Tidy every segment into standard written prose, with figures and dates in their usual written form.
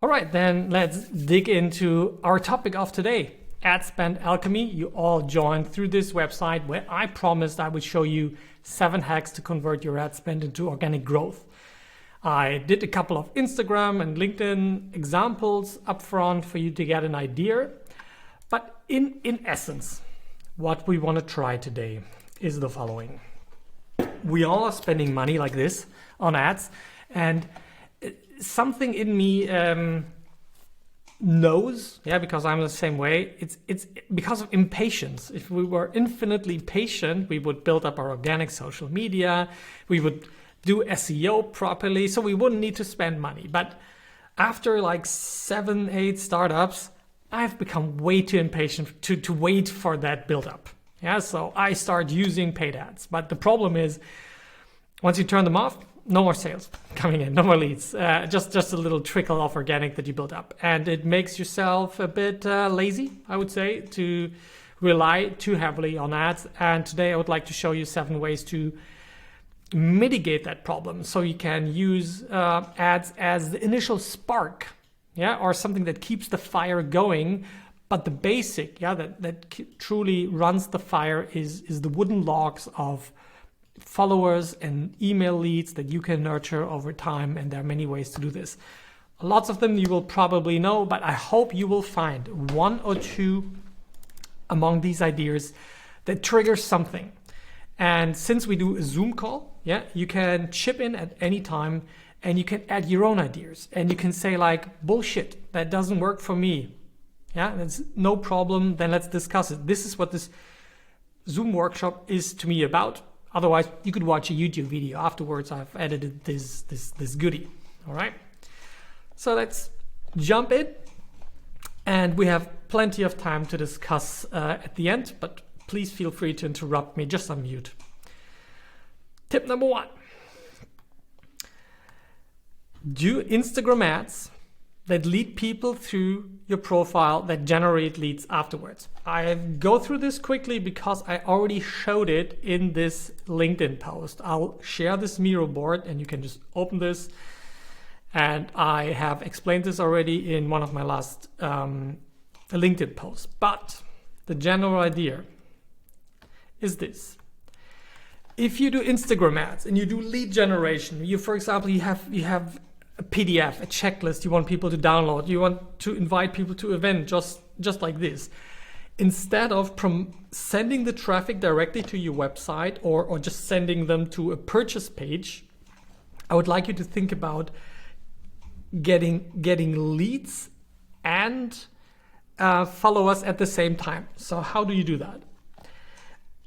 All right, then let's dig into our topic of today, Ad Spend Alchemy. You all joined through this website where I promised I would show you 7 hacks to convert your ad spend into organic growth. I did a couple of Instagram and LinkedIn examples up front for you to get an idea. But in essence, what we want to try today is the following. We all are spending money like this on ads, and something in me knows, because I'm the same way, it's because of impatience. If we were infinitely patient, we would build up our organic social media, we would do SEO properly, so we wouldn't need to spend money. But after like 7-8 startups, I've become way too impatient to wait for that build up. So I start using paid ads. But the problem is, once you turn them off, no more sales coming in, no more leads, just a little trickle of organic that you build up. And it makes yourself a bit lazy, I would say, to rely too heavily on ads. And today I would like to show you 7 ways to mitigate that problem, so you can use ads as the initial spark, or something that keeps the fire going. But the basic, that truly runs the fire is the wooden logs of followers and email leads that you can nurture over time. And there are many ways to do this. Lots of them you will probably know, but I hope you will find 1 or 2 among these ideas that trigger something. And since we do a Zoom call, you can chip in at any time and you can add your own ideas. And you can say like, bullshit, that doesn't work for me. That's no problem. Then let's discuss it. This is what this Zoom workshop is to me about. Otherwise, you could watch a YouTube video afterwards. I've edited this goodie. All right. So let's jump in. And we have plenty of time to discuss at the end, but please feel free to interrupt me, just unmute. Tip number 1. Do Instagram ads that lead people through your profile that generate leads afterwards. I go through this quickly because I already showed it in this LinkedIn post. I'll share this Miro board and you can just open this. And I have explained this already in one of my last LinkedIn posts. But the general idea is this. If you do Instagram ads and you do lead generation, for example, you have a PDF, a checklist you want people to download, you want to invite people to an event just like this. Instead of sending the traffic directly to your website or just sending them to a purchase page, I would like you to think about getting leads and followers at the same time. So how do you do that?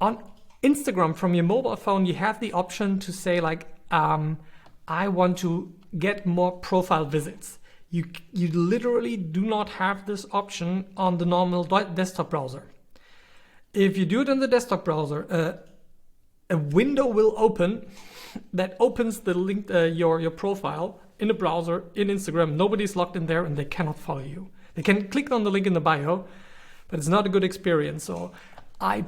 On Instagram, from your mobile phone, you have the option to say like, I want to get more profile visits. You literally do not have this option on the normal desktop browser. If you do it in the desktop browser, a window will open that opens the link, your profile in the browser in Instagram. Nobody's logged in there and they cannot follow you. They can click on the link in the bio, but it's not a good experience. So I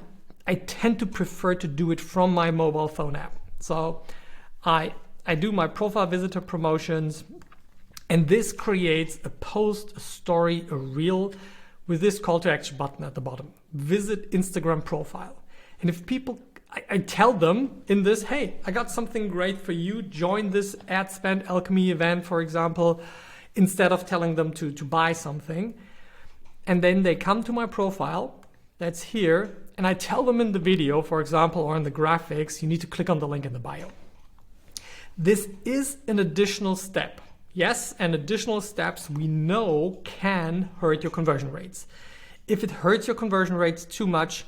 tend to prefer to do it from my mobile phone app. So I do my profile visitor promotions, and this creates a post, a story, a reel with this call to action button at the bottom. Visit Instagram profile. And if people, I tell them in this, hey, I got something great for you. Join this Ad Spend Alchemy event, for example, instead of telling them to buy something. And then they come to my profile that's here, and I tell them in the video, for example, or in the graphics, you need to click on the link in the bio. This is an additional step. Yes, and additional steps we know can hurt your conversion rates. If it hurts your conversion rates too much,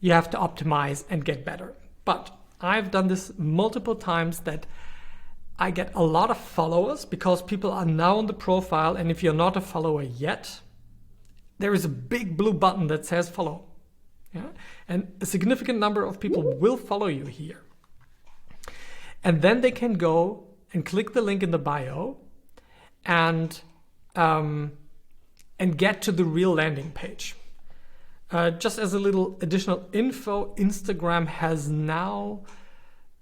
you have to optimize and get better. But I've done this multiple times that I get a lot of followers because people are now on the profile, and if you're not a follower yet, there is a big blue button that says follow. And a significant number of people will follow you here. And then they can go and click the link in the bio and get to the real landing page. Just as a little additional info, Instagram has now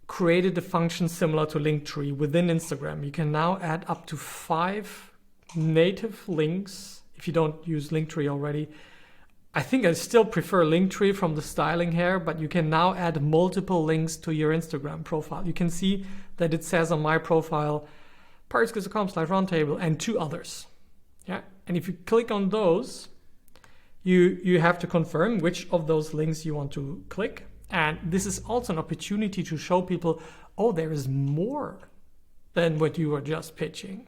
created a function similar to Linktree within Instagram. You can now add up to 5 native links. If you don't use Linktree already, I think I still prefer Linktree from the styling here, but you can now add multiple links to your Instagram profile. You can see that it says on my profile, pirateskills.com/roundtable and 2 others. Yeah, and if you click on those, you have to confirm which of those links you want to click. And this is also an opportunity to show people, oh, there is more than what you were just pitching.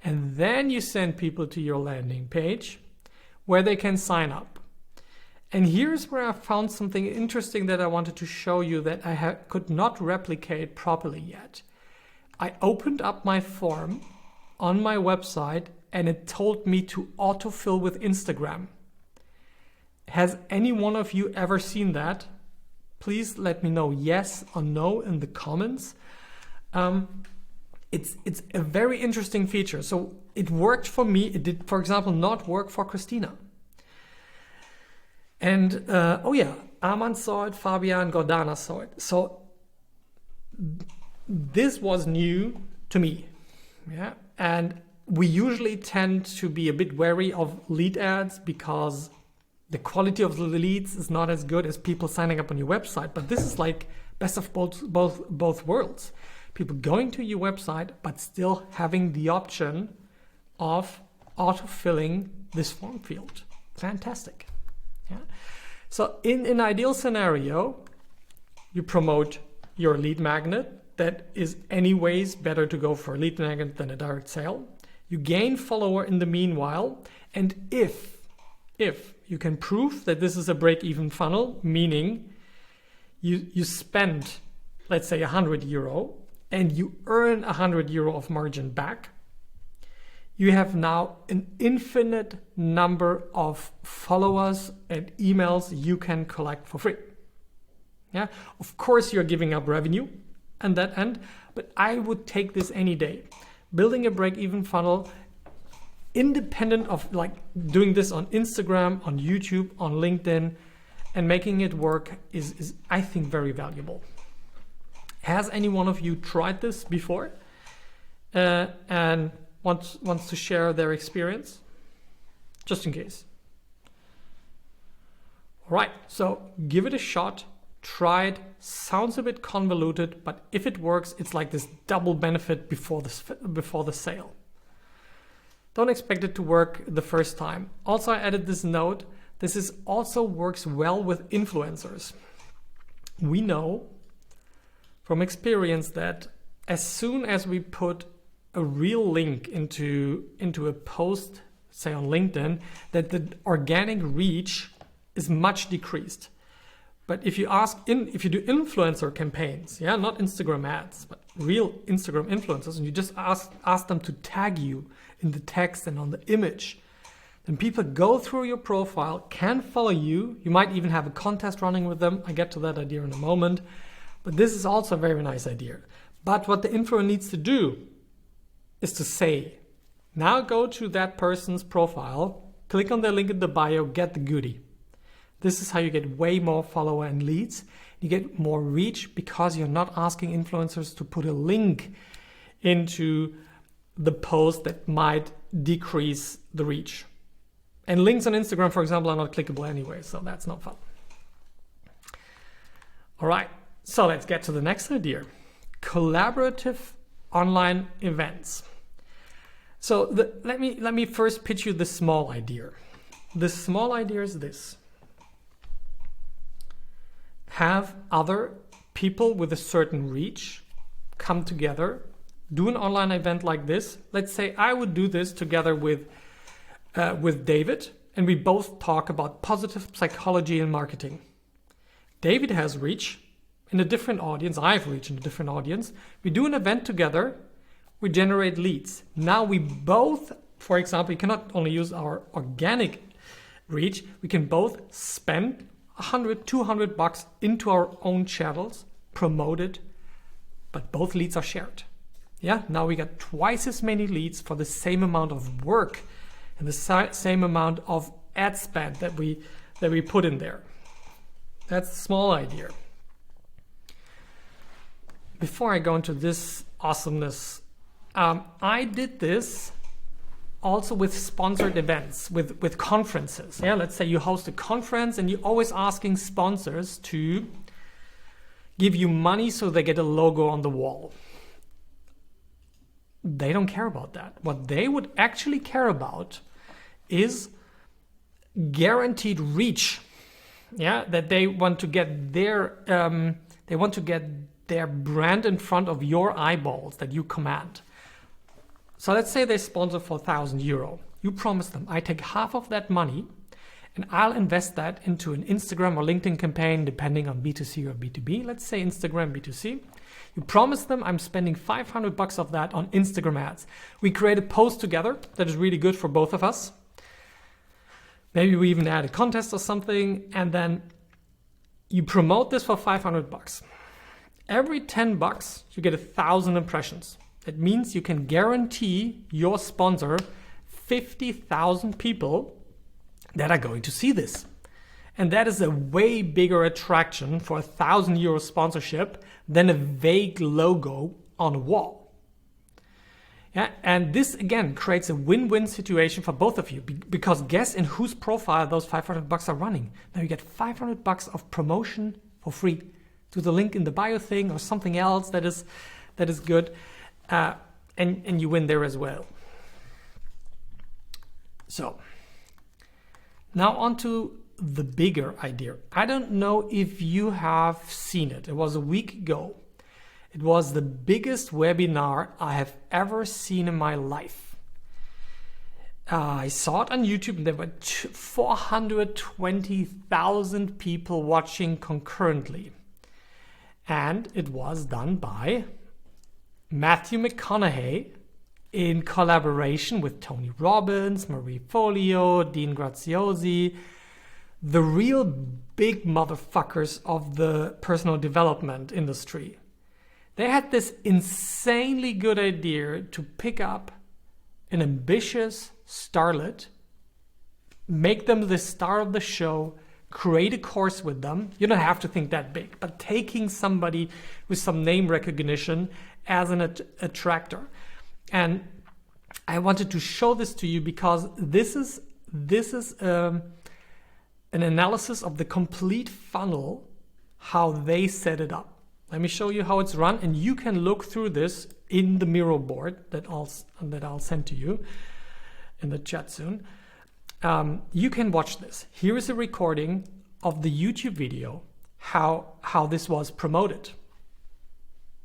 And then you send people to your landing page where they can sign up. And here's where I found something interesting that I wanted to show you that I could not replicate properly yet. I opened up my form on my website and it told me to autofill with Instagram. Has any one of you ever seen that? Please let me know yes or no in the comments. It's a very interesting feature. So it worked for me. It did, for example, not work for Christina. And oh yeah, Armand saw it, Fabian, Gordana saw it. So this was new to me. Yeah, and we usually tend to be a bit wary of lead ads because the quality of the leads is not as good as people signing up on your website. But this is like best of both worlds. People going to your website, but still having the option of autofilling this form field. Fantastic. Yeah. So in an ideal scenario, you promote your lead magnet. That is anyways better to go for a lead magnet than a direct sale. You gain follower in the meanwhile. And if you can prove that this is a break-even funnel, meaning you spend, let's say, €100 and you earn €100 of margin back, you have now an infinite number of followers and emails you can collect for free. Yeah, of course you're giving up revenue on that end, but I would take this any day. Building a break-even funnel, independent of like doing this on Instagram, on YouTube, on LinkedIn, and making it work is I think very valuable. Has any one of you tried this before and wants to share their experience? Just in case. All right, so give it a shot. Try it. Sounds a bit convoluted, but if it works, it's like this double benefit before the sale. Don't expect it to work the first time. Also, I added this note. This is also works well with influencers. We know from experience that as soon as we put a real link into a post, say on LinkedIn, that the organic reach is much decreased. But if you do influencer campaigns, yeah, not Instagram ads, but real Instagram influencers, and you just ask them to tag you in the text and on the image, then people go through your profile, can follow you. You might even have a contest running with them. I get to that idea in a moment. But this is also a very nice idea. But what the influencer needs to do is to say, now go to that person's profile, click on their link in the bio, get the goodie. This is how you get way more follower and leads. You get more reach because you're not asking influencers to put a link into the post that might decrease the reach. And links on Instagram, for example, are not clickable anyway, so that's not fun. All right, so let's get to the next idea. Collaborative online events. So let me first pitch you the small idea. The small idea is this. Have other people with a certain reach come together, do an online event like this. Let's say I would do this together with David, and we both talk about positive psychology and marketing. David has reach in a different audience. I have reach in a different audience. We do an event together. We generate leads. Now we both, for example, you cannot only use our organic reach. We can both spend $100, $200 into our own channels, promote it, but both leads are shared. Yeah, now we got twice as many leads for the same amount of work and the same amount of ad spend that we put in there. That's a small idea. Before I go into this awesomeness, I did this also with sponsored events, with conferences. Yeah, let's say you host a conference and you're always asking sponsors to give you money so they get a logo on the wall. They don't care about that. What they would actually care about is guaranteed reach. Yeah, that they want to get their brand in front of your eyeballs that you command. So let's say they sponsor for €1,000. You promise them, I take half of that money and I'll invest that into an Instagram or LinkedIn campaign, depending on B2C or B2B. Let's say Instagram B2C. You promise them, I'm spending $500 of that on Instagram ads. We create a post together that is really good for both of us. Maybe we even add a contest or something, and then you promote this for $500. Every $10, you get 1,000 impressions. That means you can guarantee your sponsor 50,000 people that are going to see this. And that is a way bigger attraction for a €1,000 sponsorship than a vague logo on a wall. Yeah, and this again creates a win-win situation for both of you, because guess in whose profile those $500 are running. Now you get $500 of promotion for free to the link in the bio thing or something else that is good, and you win there as well. So now on to the bigger idea. I don't know if you have seen it. It was a week ago. It was the biggest webinar I have ever seen in my life. I saw it on YouTube and there were 420,000 people watching concurrently. And it was done by Matthew McConaughey in collaboration with Tony Robbins, Marie Folio, Dean Graziosi, the real big motherfuckers of the personal development industry. They had this insanely good idea to pick up an ambitious starlet, make them the star of the show, create a course with them. You don't have to think that big, but taking somebody with some name recognition as an attractor. And I wanted to show this to you because this is an analysis of the complete funnel, how they set it up. Let me show you how it's run, and you can look through this in the Miro board that I'll send to you in the chat soon. You can watch this. Here is a recording of the YouTube video, how this was promoted.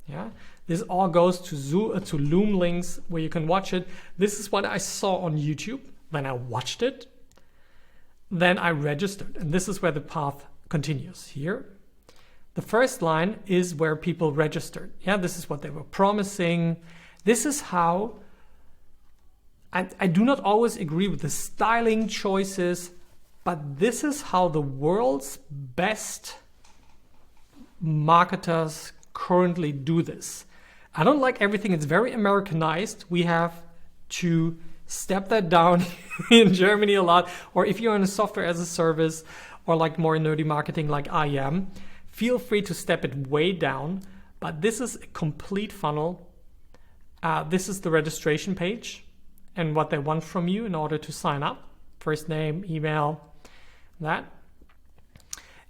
Yeah, this all goes to Loom links where you can watch it. This is what I saw on YouTube. Then I watched it. Then I registered, and this is where the path continues. Here, the first line is where people registered. Yeah, this is what they were promising. This is how. I do not always agree with the styling choices, but this is how the world's best marketers currently do this. I don't like everything. It's very Americanized. We have to step that down in Germany a lot. Or if you're in a software as a service or like more nerdy marketing like I am, feel free to step it way down. But this is a complete funnel. This is the registration page and what they want from you in order to sign up. First name, email, that.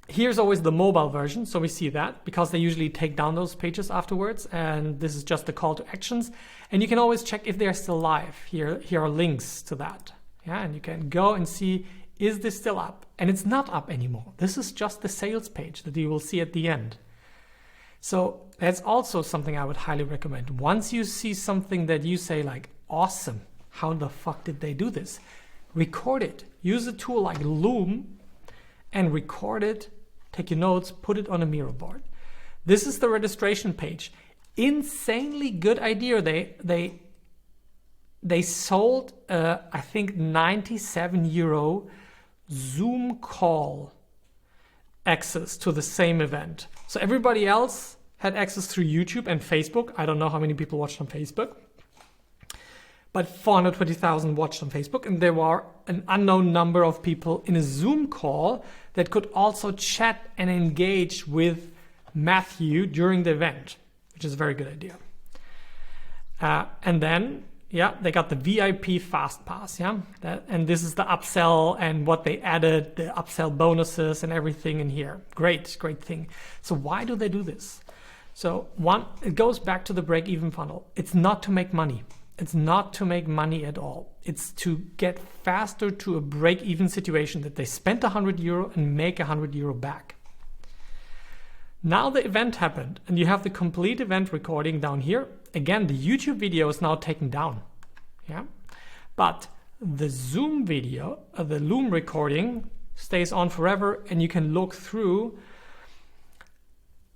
Here's always the mobile version, so we see that because they usually take down those pages afterwards, and this is just the call to actions. And you can always check if they're still live. Here are links to that. Yeah, and you can go and see, is this still up? And it's not up anymore. This is just the sales page that you will see at the end. So that's also something I would highly recommend. Once you see something that you say like, awesome, how the fuck did they do this? Record it. Use a tool like Loom and record it. Take your notes, put it on a Miro board. This is the registration page. Insanely good idea. They sold, I think, €97 Zoom call access to the same event. So everybody else had access through YouTube and Facebook. I don't know how many people watched on Facebook, but 420,000 watched on Facebook, and there were an unknown number of people in a Zoom call that could also chat and engage with Matthew during the event, which is a very good idea. And then, Yeah, they got the VIP Fast Pass, yeah? And this is the upsell and what they added, the upsell bonuses and everything in here. Great thing. So why do they do this? So one, it goes back to the break-even funnel. It's not to make money. It's not to make money at all. It's to get faster to a break-even situation that they spent €100 and make €100 back. Now the event happened and you have the complete event recording down here. Again, the YouTube video is now taken down. Yeah, but the Zoom video, the Loom recording stays on forever and you can look through,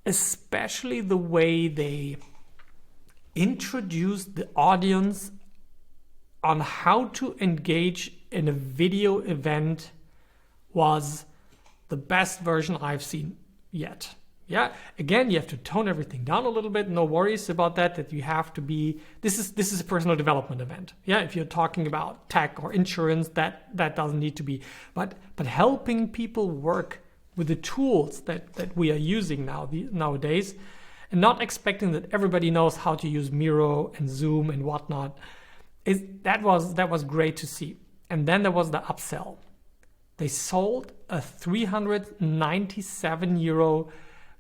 especially the way they introduced the audience on how to engage in a video event was the best version I've seen yet. Yeah, again, you have to tone everything down a little bit. No worries about that you have to be, this is a personal development event. Yeah, if you're talking about tech or insurance, that doesn't need to be. But helping people work with the tools that we are using nowadays, and not expecting that everybody knows how to use Miro and Zoom and whatnot, that was great to see. And then there was the upsell. They sold a €397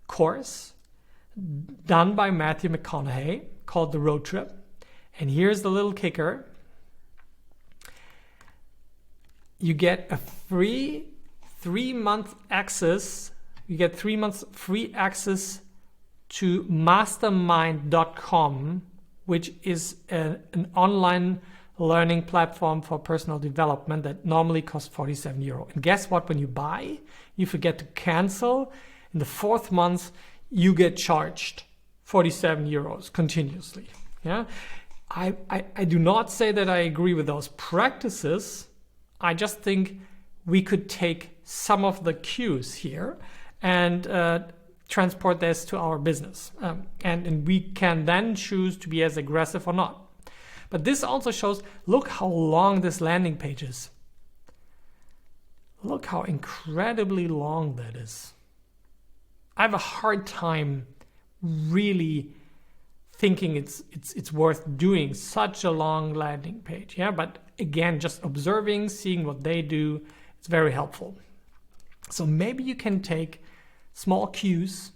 course done by Matthew McConaughey called The Road Trip. And here's the little kicker. You get a free 3-month access. You get 3 months free access to mastermind.com, which is an online learning platform for personal development that normally costs €47. And guess what? When you buy, you forget to cancel. In the 4th month, you get charged €47 continuously. Yeah, I do not say that I agree with those practices. I just think we could take some of the cues here and transport this to our business. And we can then choose to be as aggressive or not. But this also shows, look how long this landing page is. Look how incredibly long that is. I have a hard time really thinking it's worth doing such a long landing page. Yeah, but again, just observing, seeing what they do, it's very helpful. So maybe you can take small cues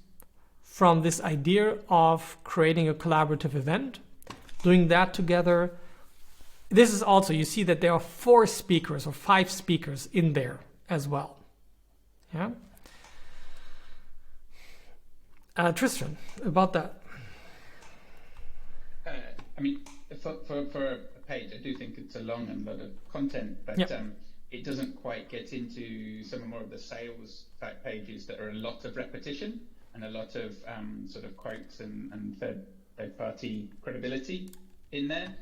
from this idea of creating a collaborative event, doing that together. This is also, you see that there are 4 speakers or 5 speakers in there as well. Yeah. Tristan, about that. I mean, for a page, I do think it's a long and lot of content, but it doesn't quite get into some more of the sales type pages that are a lot of repetition and a lot of sort of quotes and third party credibility in there.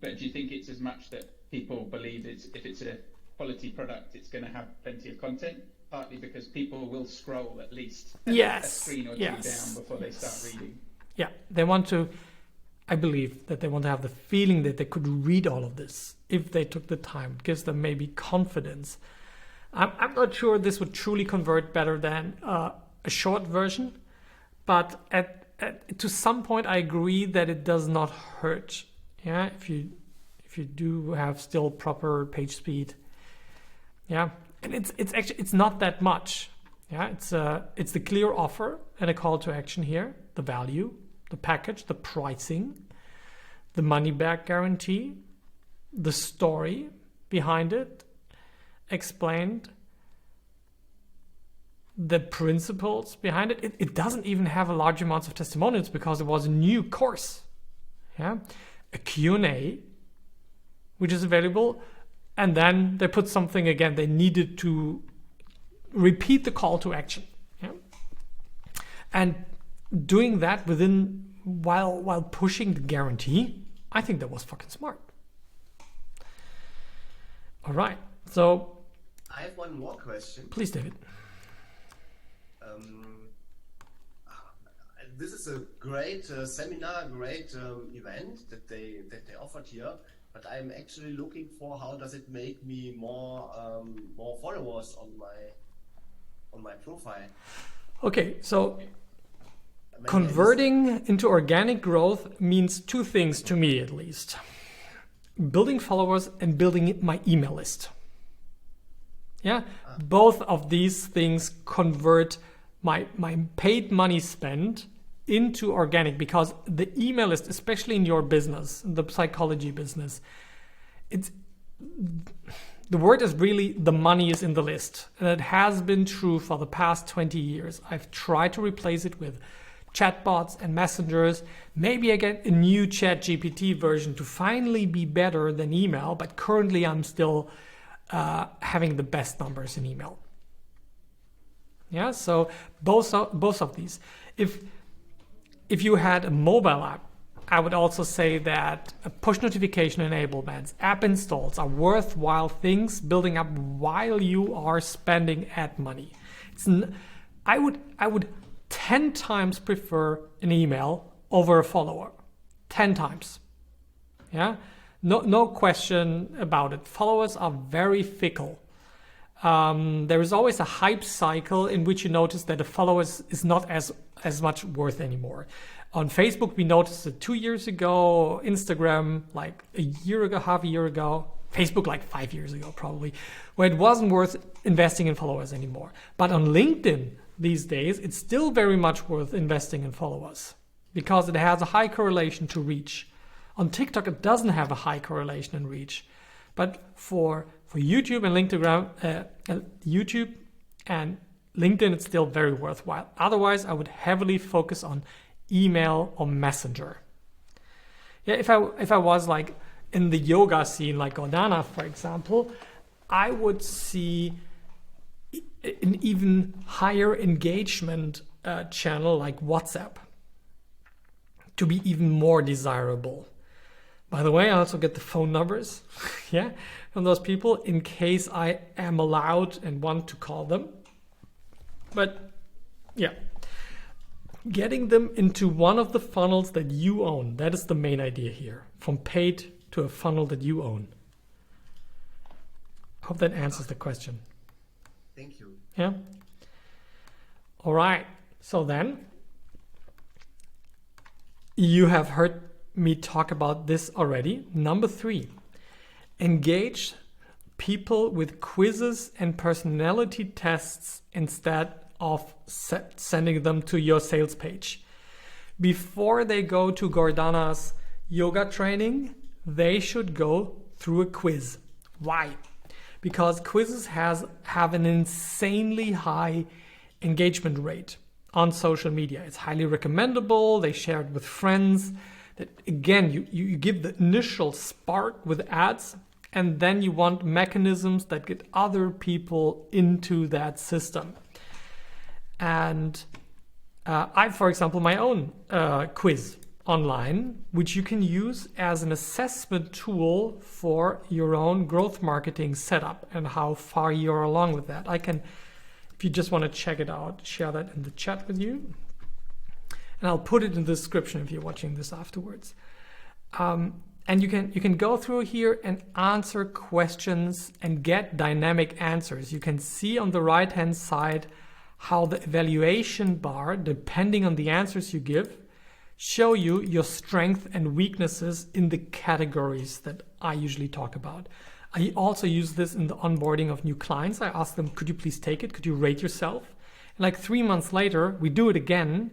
But do you think it's as much that people believe if it's a quality product, it's going to have plenty of content? Partly because people will scroll at least a screen or two down before they start reading. Yeah, they want to, I believe that they want to have the feeling that they could read all of this if they took the time. It gives them maybe confidence. I'm not sure this would truly convert better than a short version, but to some point I agree that it does not hurt. Yeah, if you do have still proper page speed. Yeah. And it's not that much. Yeah, it's the clear offer and a call to action here, the value, the package, the pricing, the money back guarantee, the story behind it, explained, the principles behind it. It doesn't even have a large amounts of testimonials because it was a new course. Yeah, a Q&A, which is available. And then they put something again, they needed to repeat the call to action. Yeah? And doing that while pushing the guarantee, I think that was fucking smart. All right, so I have one more question. Please, David. This is a great seminar, great event that they offered here. But I'm actually looking for how does it make me more followers on my profile. Okay, so converting into organic growth means 2 things to me at least. building followers and building my email list. Yeah, both of these things convert my paid money spent into organic, because the email list, especially in your business, the psychology business, the word is really the money is in the list. And it has been true for the past 20 years. I've tried to replace it with chatbots and messengers. Maybe I get a new ChatGPT version to finally be better than email, but currently I'm still having the best numbers in email. Yeah, so both of these. If you had a mobile app, I would also say that push notification enablements, app installs are worthwhile things building up while you are spending ad money. I would 10 times prefer an email over a follower. 10 times. Yeah. No question about it. Followers are very fickle. There is always a hype cycle in which you notice that a follower is not as much worth anymore. On Facebook, we noticed it 2 years ago. Instagram, like a year ago, half a year ago. Facebook, like 5 years ago, probably, where it wasn't worth investing in followers anymore. But on LinkedIn these days, it's still very much worth investing in followers because it has a high correlation to reach. On TikTok, it doesn't have a high correlation in reach. But for YouTube and YouTube and LinkedIn, it's still very worthwhile. Otherwise, I would heavily focus on email or messenger. Yeah, if I was like in the yoga scene, like Gordana, for example, I would see an even higher engagement channel like WhatsApp to be even more desirable. By the way, I also get the phone numbers, yeah, from those people in case I am allowed and want to call them. But yeah, getting them into one of the funnels that you own, that is the main idea here. From paid to a funnel that you own. I hope that answers the question. Thank you. Yeah. All right. So then, you have heard me talk about this already. Number 3, engage people with quizzes and personality tests instead of sending them to your sales page. Before they go to Gordana's yoga training, they should go through a quiz. Why? Because quizzes have an insanely high engagement rate on social media. It's highly recommendable. They share it with friends. That again, you give the initial spark with ads, and then you want mechanisms that get other people into that system. And I, for example, my own quiz online, which you can use as an assessment tool for your own growth marketing setup and how far you're along with that. I can, if you just want to check it out, share that in the chat with you. And I'll put it in the description if you're watching this afterwards. And you can go through here and answer questions and get dynamic answers. You can see on the right-hand side how the evaluation bar, depending on the answers you give, show you your strengths and weaknesses in the categories that I usually talk about. I also use this in the onboarding of new clients. I ask them, could you please take it? Could you rate yourself? And like 3 months later, we do it again.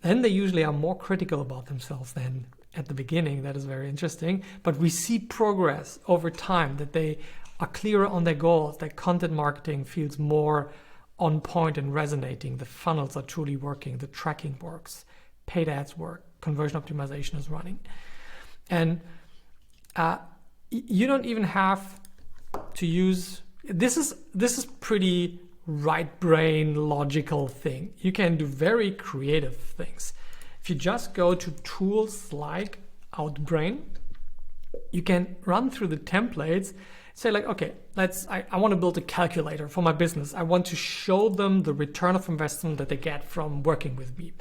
Then they usually are more critical about themselves than at the beginning. That is very interesting. But we see progress over time, that they are clearer on their goals, that content marketing feels more on point and resonating. The funnels are truly working. The tracking works. Paid ads work. Conversion optimization is running. And you don't even have to use... This is pretty right brain logical thing. You can do very creative things. If you just go to tools like Outbrain, you can run through the templates, say like, okay, I want to build a calculator for my business. I want to show them the return of investment that they get from working with me,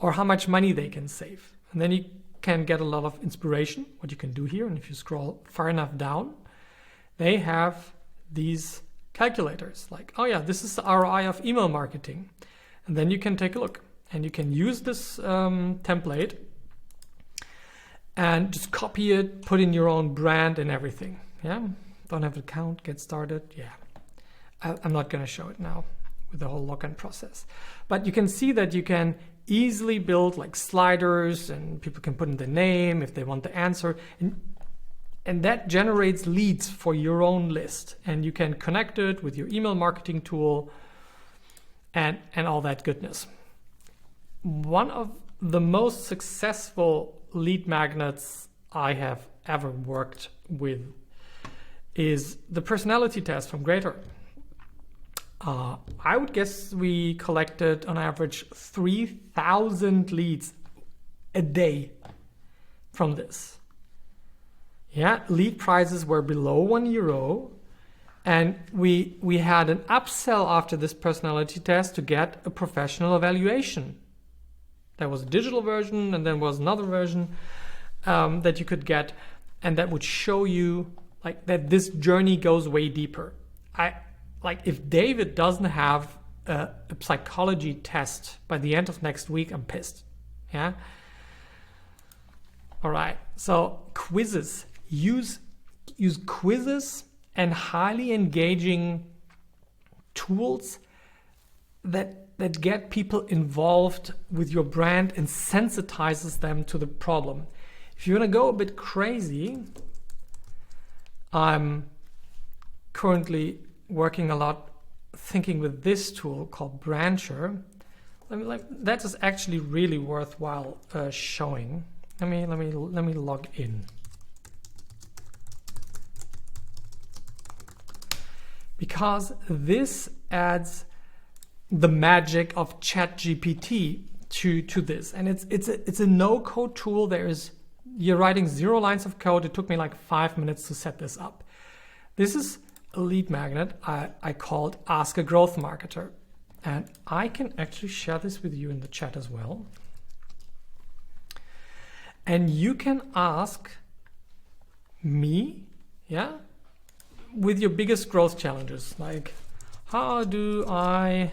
or how much money they can save. And then you can get a lot of inspiration, what you can do here. And if you scroll far enough down, they have these calculators like, oh yeah, this is the ROI of email marketing. And then you can take a look and you can use this template and just copy it, put in your own brand and everything. Yeah, don't have an account, get started. Yeah, I'm not going to show it now with the whole login process, but you can see that you can easily build like sliders, and people can put in the name if they want the answer, and that generates leads for your own list, and you can connect it with your email marketing tool and all that goodness. One of the most successful lead magnets I have ever worked with is the personality test from Greater. I would guess we collected on average 3,000 leads a day from this. Yeah, lead prices were below €1, and we had an upsell after this personality test to get a professional evaluation. There was a digital version, and then was another version that you could get, and that would show you like that this journey goes way deeper. Like if David doesn't have a psychology test by the end of next week, I'm pissed. Yeah. All right. So quizzes. Use quizzes and highly engaging tools that get people involved with your brand and sensitizes them to the problem. If you want to go a bit crazy, I'm currently working a lot thinking with this tool called Brancher. That is actually really worthwhile showing. Let me log in. Because this adds the magic of ChatGPT to this, and it's a no-code tool. You're writing 0 lines of code. It took me like 5 minutes to set this up. This is a lead magnet I called Ask a Growth Marketer, and I can actually share this with you in the chat as well. And you can ask me, yeah, with your biggest growth challenges, like how do I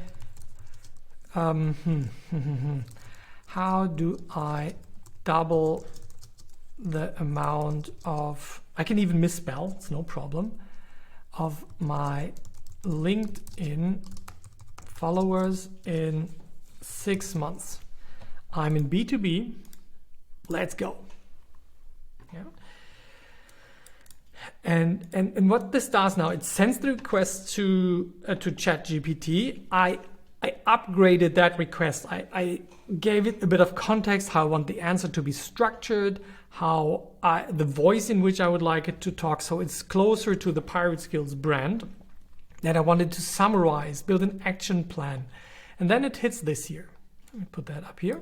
double the amount of, I can even misspell, it's no problem, of my LinkedIn followers in 6 months. I'm in B2B. Let's go. Yeah. And what this does now, it sends the request to ChatGPT. I upgraded that request. I gave it a bit of context, how I want the answer to be structured, the voice in which I would like it to talk, so it's closer to the Pirate Skills brand. That I wanted to summarize, build an action plan, and then it hits this here. Let me put that up here.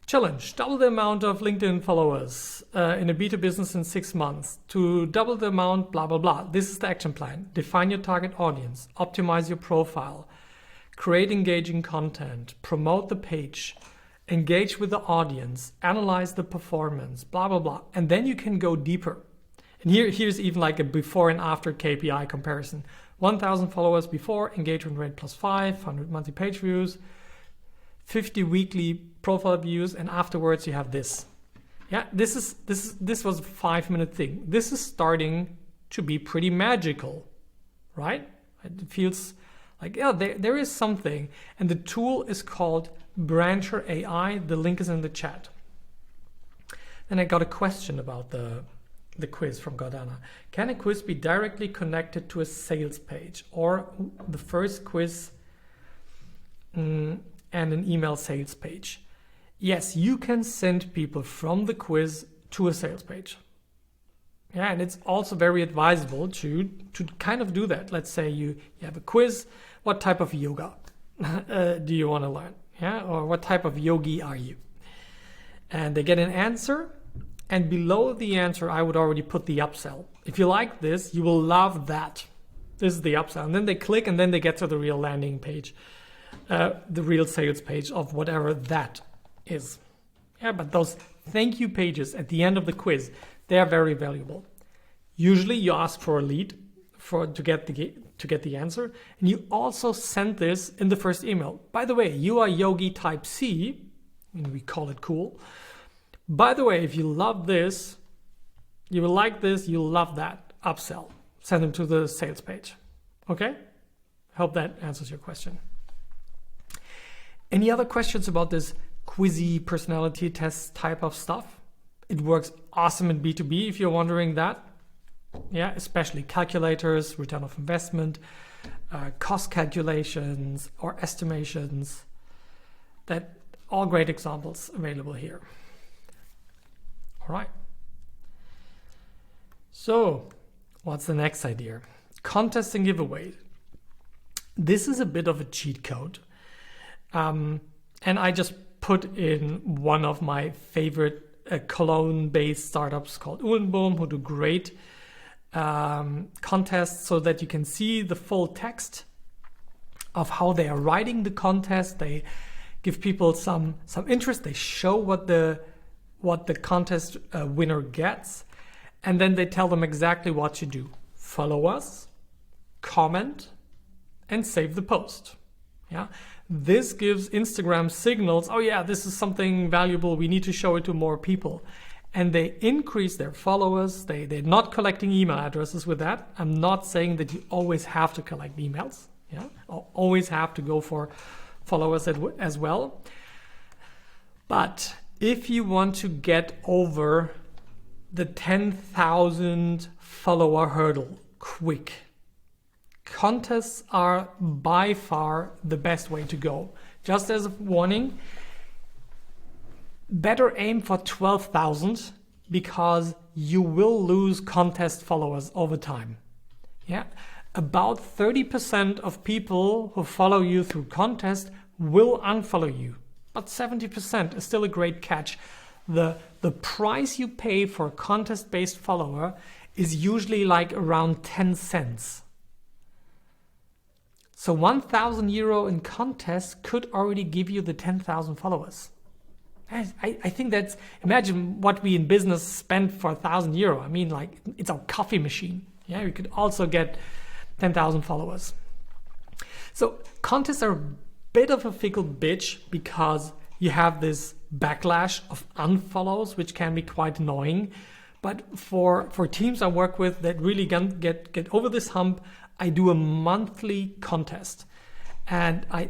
Challenge: double the amount of LinkedIn followers in a B2B business in 6 months. To double the amount, blah blah blah. This is the action plan. Define your target audience. Optimize your profile. Create engaging content. Promote the page. Engage with the audience, analyze the performance, blah, blah, blah. And then you can go deeper. And here's even like a before and after KPI comparison. 1,000 followers before, engagement rate +5, 100 monthly page views, 50 weekly profile views, and afterwards you have this. Yeah, this was a 5-minute thing. This is starting to be pretty magical, right? It feels like, yeah, there is something. And the tool is called Brancher AI. The link is in the chat. Then I got a question about the quiz from Gordana. Can a quiz be directly connected to a sales page, or the first quiz and an email sales page? Yes, you can send people from the quiz to a sales page. Yeah, and it's also very advisable to kind of do that. Let's say you have a quiz. What type of yoga do you want to learn? Yeah, or what type of yogi are you? And they get an answer, and below the answer, I would already put the upsell. If you like this, you will love that. This is the upsell. And then they click, and then they get to the real landing page, the real sales page of whatever that is. Yeah, but those thank you pages at the end of the quiz, they are very valuable. Usually you ask for a lead to get the answer, and you also send this in the first email. By the way, you are yogi type C, and we call it cool. By the way, if you love this, you will like this, you'll love that, upsell. Send them to the sales page. Okay? Hope that answers your question. Any other questions about this quizzy personality test type of stuff? It works awesome in B2B if you're wondering that. Yeah, especially calculators, return of investment, cost calculations or estimations. That all great examples available here. All right. So what's the next idea? Contests and giveaways. This is a bit of a cheat code. And I just put in one of my favorite Cologne-based startups called Uhlenbohm, who do great contests so that you can see the full text of how they are writing the contest. They give people some interest. They show what the contest winner gets, and then they tell them exactly what to do. Follow us, comment, and save the post. Yeah, this gives Instagram signals. Oh yeah, this is something valuable. We need to show it to more people. And they increase their followers. They're not collecting email addresses with that. I'm not saying that you always have to collect emails. Yeah, or always have to go for followers as well. But if you want to get over the 10,000 follower hurdle quick, contests are by far the best way to go. Just as a warning, better aim for 12,000 because you will lose contest followers over time. Yeah, about 30% of people who follow you through contest will unfollow you, but 70% is still a great catch. The price you pay for a contest-based follower is usually like around 10 cents. So 1,000 euro in contest could already give you the 10,000 followers. I think that's, imagine what we in business spend for 1,000 euro. I mean, like, it's our coffee machine. Yeah, we could also get 10,000 followers. So contests are a bit of a fickle bitch because you have this backlash of unfollows, which can be quite annoying. But for teams I work with that really get over this hump, I do a monthly contest. And I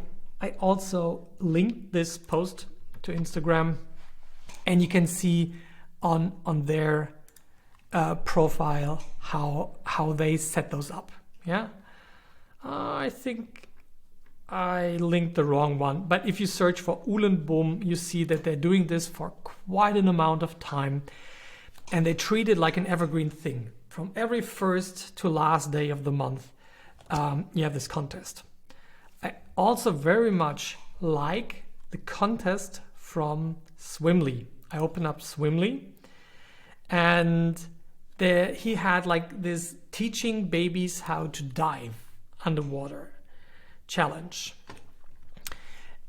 also linked this post to Instagram, and you can see on their profile how they set those up. Yeah, I think I linked the wrong one, but if you search for Uhlenbohm, you see that they're doing this for quite an amount of time, and they treat it like an evergreen thing. From every first to last day of the month, you have this contest. I also very much like the contest from Swimly. I open up Swimly, and he had like this teaching babies how to dive underwater challenge.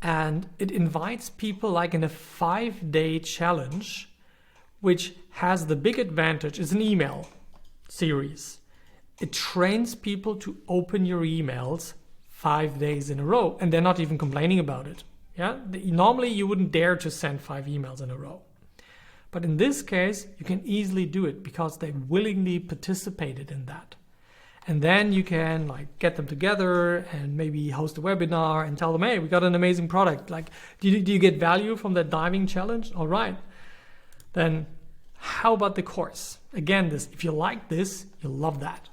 And it invites people like in a 5-day challenge, which has the big advantage, it's an email series. It trains people to open your emails 5 days in a row, and they're not even complaining about it. Yeah, normally you wouldn't dare to send 5 emails in a row. But in this case, you can easily do it because they willingly participated in that. And then you can like get them together and maybe host a webinar and tell them, hey, we got an amazing product. Like, do you get value from that diving challenge? All right. Then how about the course? Again, if you like this, you'll love that.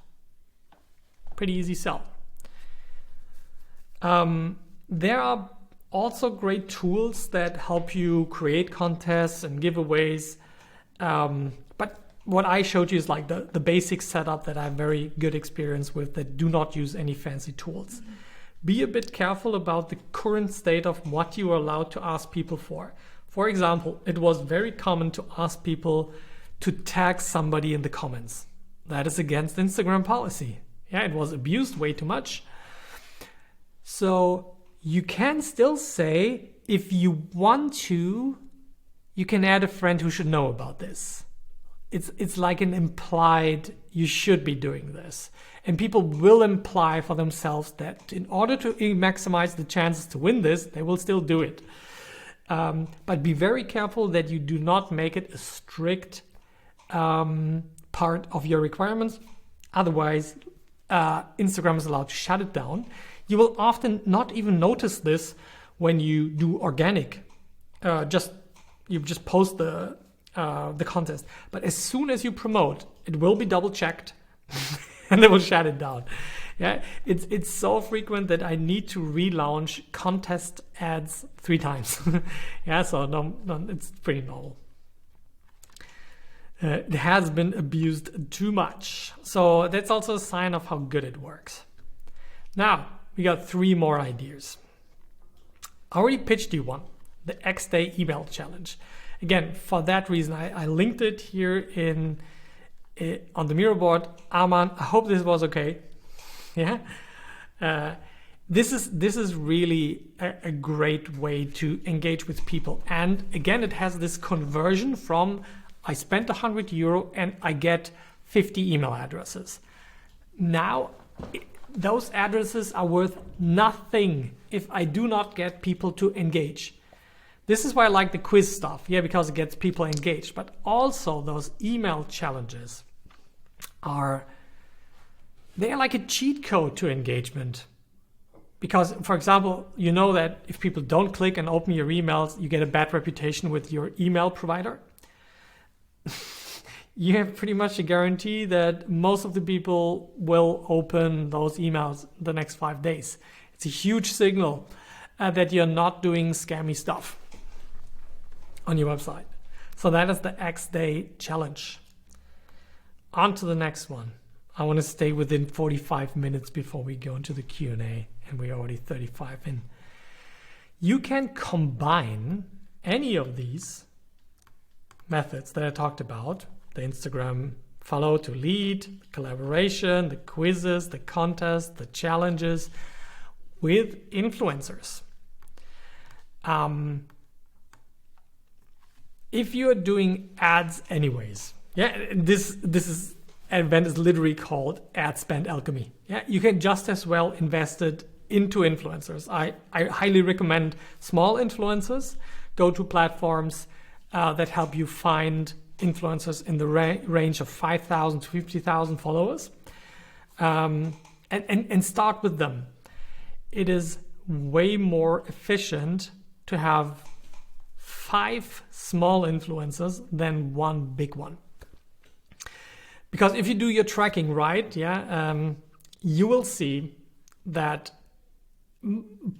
Pretty easy sell. There are also great tools that help you create contests and giveaways. But what I showed you is like the basic setup that I have very good experience with that do not use any fancy tools. Mm-hmm. Be a bit careful about the current state of what you are allowed to ask people for. For example, it was very common to ask people to tag somebody in the comments. That is against Instagram policy. Yeah, it was abused way too much. So you can still say, if you want to, you can add a friend who should know about this. It's like an implied, you should be doing this. And people will imply for themselves that in order to maximize the chances to win this, they will still do it. But be very careful that you do not make it a strict part of your requirements. Otherwise, Instagram is allowed to shut it down. You will often not even notice this when you do organic. You just post the contest. But as soon as you promote, it will be double checked and they will shut it down. Yeah, it's so frequent that I need to relaunch contest ads 3 times. Yeah, so no, it's pretty normal. It has been abused too much. So that's also a sign of how good it works. Now, we got 3 more ideas. I already pitched you one, the X-Day email challenge. Again, for that reason, I linked it here on the Miro board. Arman, I hope this was okay. Yeah. This is really a great way to engage with people. And again, it has this conversion from I spent €100 and I get 50 email addresses. Now, those addresses are worth nothing if I do not get people to engage. This is why I like the quiz stuff, yeah, because it gets people engaged. But also those email challenges they're like a cheat code to engagement. Because, for example, you know that if people don't click and open your emails, you get a bad reputation with your email provider. You have pretty much a guarantee that most of the people will open those emails the next 5 days. It's a huge signal that you're not doing scammy stuff on your website. So that is the X-Day challenge. On to the next one. I want to stay within 45 minutes before we go into the Q&A, and we're already 35 in. You can combine any of these methods that I talked about, the Instagram follow to lead, collaboration, the quizzes, the contests, the challenges, with influencers. If you're doing ads anyways, yeah, this event is literally called Ad Spend Alchemy. Yeah, you can just as well invest it into influencers. I highly recommend small influencers. Go to platforms that help you find influencers in the range of 5,000 to 50,000 followers, and start with them. It is way more efficient to have 5 small influencers than 1 big one. Because if you do your tracking right, you will see that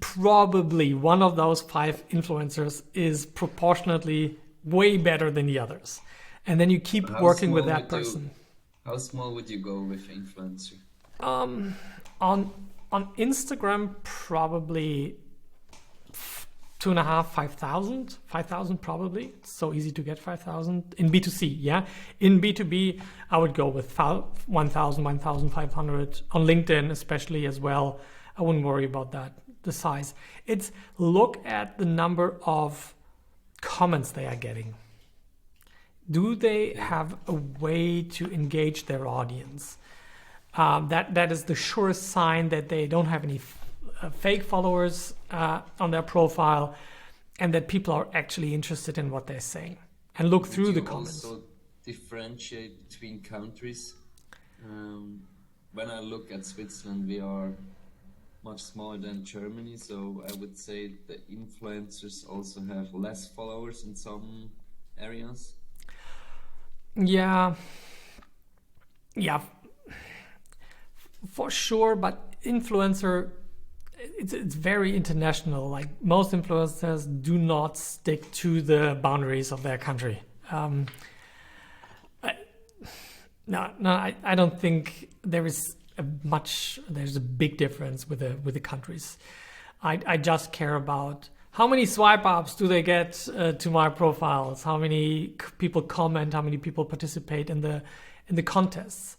probably one of those 5 influencers is proportionately way better than the others. And then you keep working with that person. How small would you go with influencer? On Instagram, probably 2,500, 5,000 probably. It's so easy to get 5,000 in B2C. Yeah, in B2B, I would go with 1,000, 1,500 on LinkedIn, especially as well. I wouldn't worry about that, the size. It's look at the number of comments they are getting. Do they have a way to engage their audience? That is the surest sign that they don't have any fake followers on their profile, and that people are actually interested in what they're saying. And look through the comments. Also differentiate between countries. When I look at Switzerland, we are much smaller than Germany, so I would say the influencers also have less followers in some areas. Yeah, for sure. But influencer, it's very international. Like most influencers do not stick to the boundaries of their country. I don't think there's a big difference with the countries. I just care about how many swipe ups do they get to my profiles, how many people comment, how many people participate in the contests.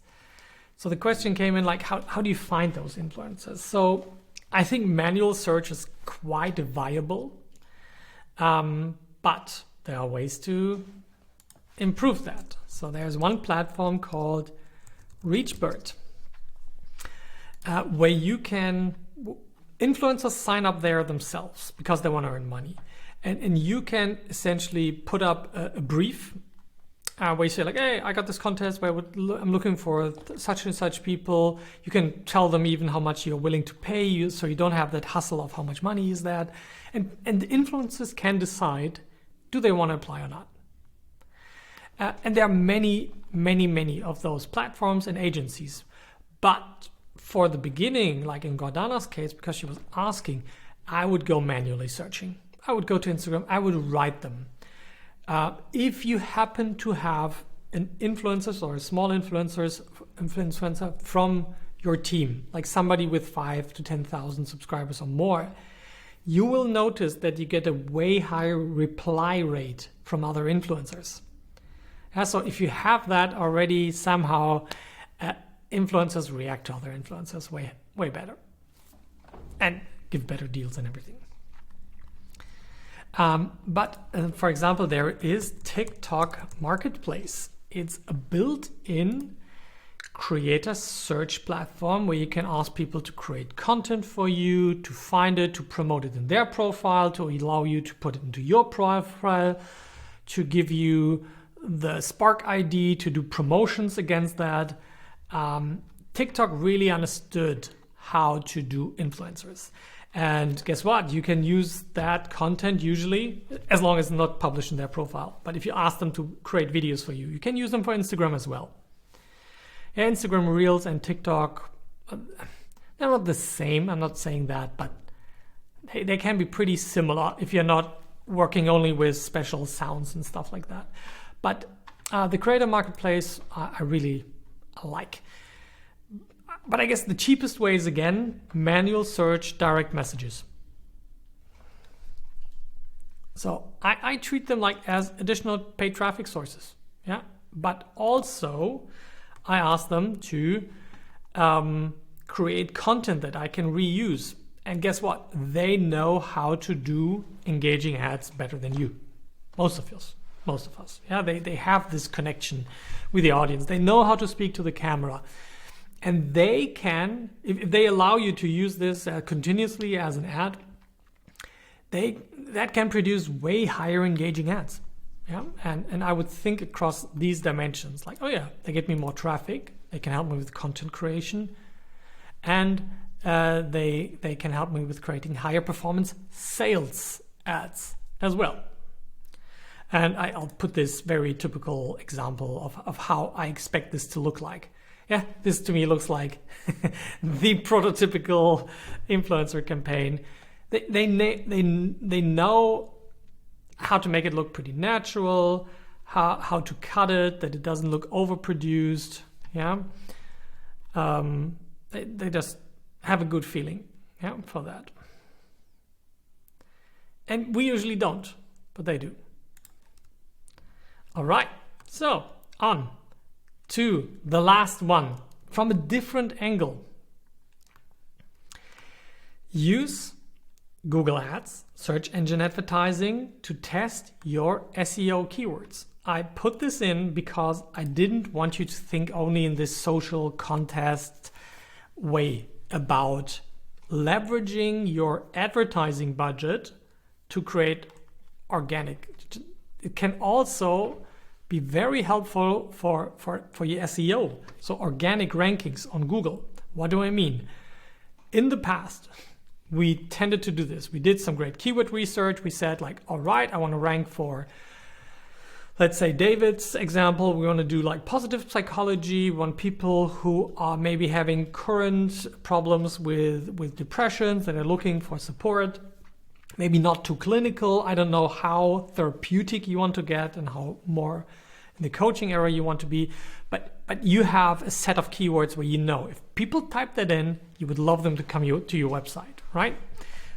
So the question came in like, how do you find those influencers? So I think manual search is quite viable, but there are ways to improve that. So there's one platform called ReachBird, where you can influencers sign up there themselves because they want to earn money, And you can essentially put up a brief where you say like, hey, I got this contest where I'm looking for such and such people. You can tell them even how much you're willing to pay you, so you don't have that hustle of how much money is that. And the influencers can decide, do they want to apply or not? And there are many, many, many of those platforms and agencies. But for the beginning, like in Gordana's case, because she was asking, I would go manually searching. I would go to Instagram, I would write them. If you happen to have an influencer or a small influencer from your team, like somebody with 5,000 to 10,000 subscribers or more, you will notice that you get a way higher reply rate from other influencers. So if you have that already, somehow influencers react to other influencers way better and give better deals and everything. But for example, there is TikTok Marketplace. It's a built-in creator search platform where you can ask people to create content for you, to find it, to promote it in their profile, to allow you to put it into your profile, to give you the Spark ID, to do promotions against that. TikTok really understood how to do influencers. And guess what? You can use that content usually, as long as it's not published in their profile. But if you ask them to create videos for you, you can use them for Instagram as well. Yeah, Instagram Reels and TikTok, they're not the same. I'm not saying that, but they can be pretty similar if you're not working only with special sounds and stuff like that. But the creator marketplace, I really like. But I guess the cheapest way is, again, manual search, direct messages. So I treat them like as additional paid traffic sources. Yeah, but also I ask them to create content that I can reuse. And guess what? They know how to do engaging ads better than you. Most of us. Yeah, they have this connection with the audience. They know how to speak to the camera. And they can, if they allow you to use this continuously as an ad, that can produce way higher engaging ads. Yeah, and I would think across these dimensions, like, oh yeah, they get me more traffic, they can help me with content creation, and they can help me with creating higher performance sales ads as well. And I'll put this very typical example of how I expect this to look like. Yeah, this to me looks like the prototypical influencer campaign. They know how to make it look pretty natural, how to cut it, that it doesn't look overproduced. Yeah, they just have a good feeling, yeah, for that. And we usually don't, but they do. All right, so on to the last one from a different angle. Use Google Ads, search engine advertising, to test your SEO keywords. I put this in because I didn't want you to think only in this social contest way about leveraging your advertising budget to create organic. It can also be very helpful for your SEO. So organic rankings on Google. What do I mean? In the past, we tended to do this. We did some great keyword research. We said like, all right, I want to rank for, let's say David's example, we want to do like positive psychology. We want people who are maybe having current problems with depression, that are looking for support. Maybe not too clinical. I don't know how therapeutic you want to get and how more in the coaching area you want to be. But you have a set of keywords where you know if people type that in, you would love them to come to your website, right?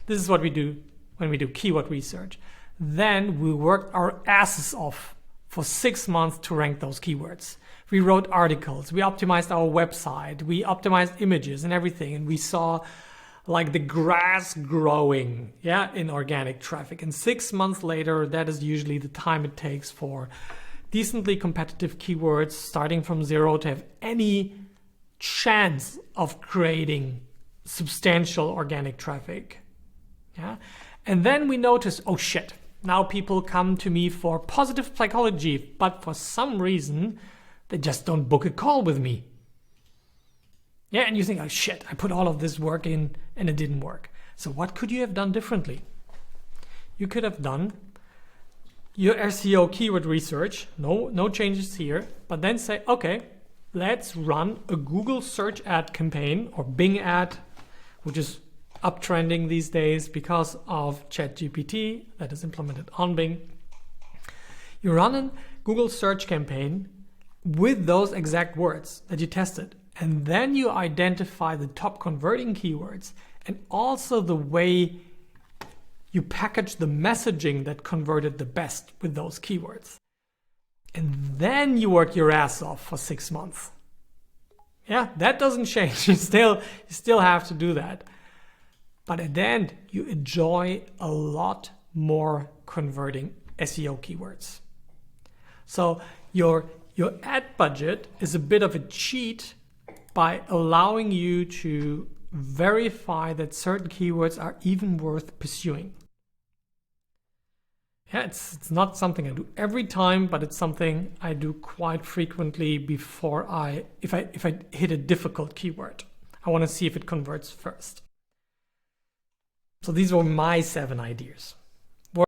This is what we do when we do keyword research. Then we worked our asses off for 6 months to rank those keywords. We wrote articles, we optimized our website, we optimized images and everything, and we saw like the grass growing, yeah, in organic traffic. And 6 months later, that is usually the time it takes for decently competitive keywords starting from zero to have any chance of creating substantial organic traffic. Yeah, and then we noticed, oh shit, Now people come to me for positive psychology, but for some reason, they just don't book a call with me. Yeah, and you think, oh shit, I put all of this work in and it didn't work. So what could you have done differently? You could have done your SEO keyword research, no changes here, but then say, okay, let's run a Google search ad campaign or Bing ad, which is uptrending these days because of ChatGPT that is implemented on Bing. You run a Google search campaign with those exact words that you tested. And then you identify the top converting keywords and also the way you package the messaging that converted the best with those keywords. And then you work your ass off for 6 months. Yeah, that doesn't change. You still have to do that. But at the end, you enjoy a lot more converting SEO keywords. So your ad budget is a bit of a cheat by allowing you to verify that certain keywords are even worth pursuing. Yeah, it's not something I do every time, but it's something I do quite frequently before if I hit a difficult keyword. I want to see if it converts first. So these were my 7 ideas.